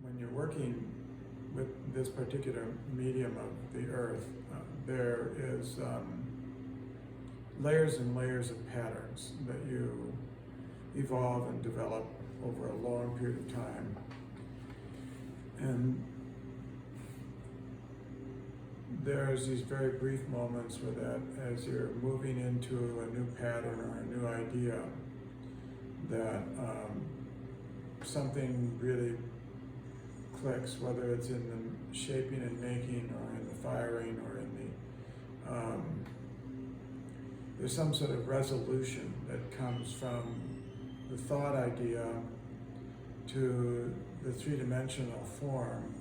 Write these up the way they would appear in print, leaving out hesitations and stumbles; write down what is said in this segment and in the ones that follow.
when you're working with this particular medium of the earth, there is layers and layers of patterns that you evolve and develop over a long period of time. And there's these very brief moments where that, as you're moving into a new pattern or a new idea, that something really clicks, whether it's in the shaping and making or in the firing or in the, there's some sort of resolution that comes from the thought idea to the three-dimensional form,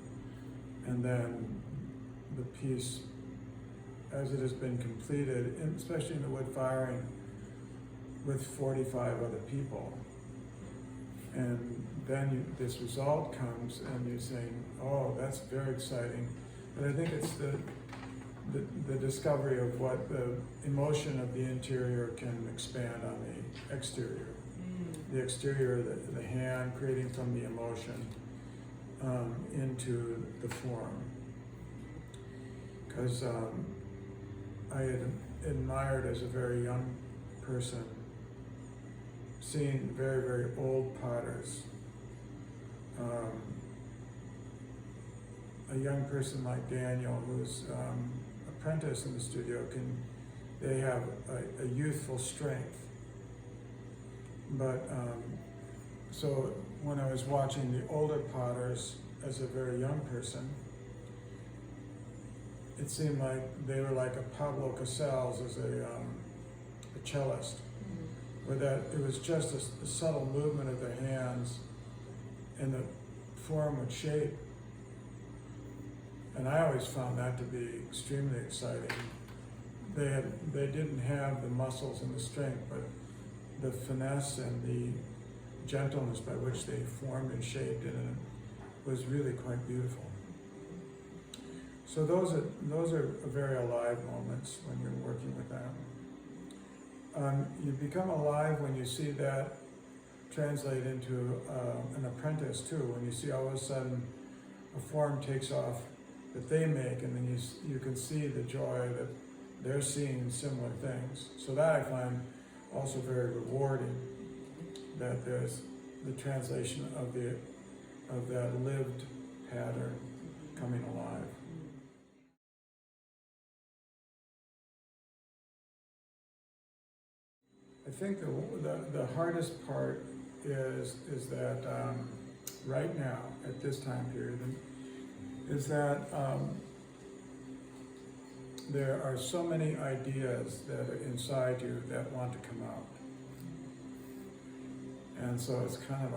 and then the piece as it has been completed, especially in the wood firing, with 45 other people. And then this result comes and you're saying, oh, that's very exciting. But I think it's the discovery of what the emotion of the interior can expand on the exterior. The exterior, the hand creating from the emotion into the form. Because I had admired as a very young person seeing very, very old potters. A young person like Daniel, who's apprentice in the studio, they have a youthful strength. But so when I was watching the older potters as a very young person, it seemed like they were like a Pablo Casals as a cellist, where that it was just a subtle movement of their hands and the form would shape. And I always found that to be extremely exciting. They didn't have the muscles and the strength, but the finesse and the gentleness by which they formed and shaped it, and it was really quite beautiful. So those are very alive moments when you're working with them. You become alive when you see that translate into an apprentice too, when you see all of a sudden a form takes off that they make, and then you can see the joy that they're seeing similar things. So that I find also very rewarding, that there's the translation of that lived pattern coming alive. I think the hardest part is that right now, at this time period, is that there are so many ideas that are inside you that want to come out. And so it's kind of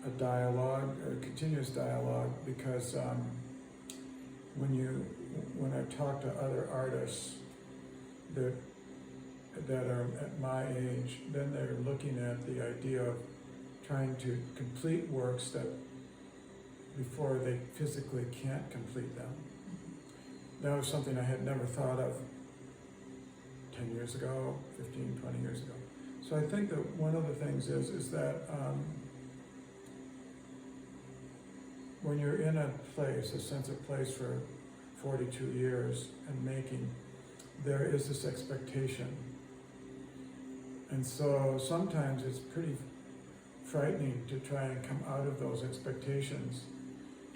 a dialogue, a continuous dialogue, because when I talk to other artists that are at my age, then they're looking at the idea of trying to complete works that before they physically can't complete them. That was something I had never thought of 10 years ago, 15, 20 years ago. So I think that one of the things is that when you're in a place, a sense of place for 42 years and making, there is this expectation. And so sometimes it's pretty frightening to try and come out of those expectations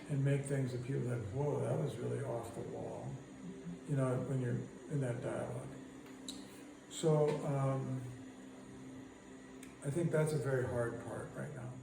and make things that people like, whoa, that was really off the wall, you know, when you're in that dialogue. So I think that's a very hard part right now.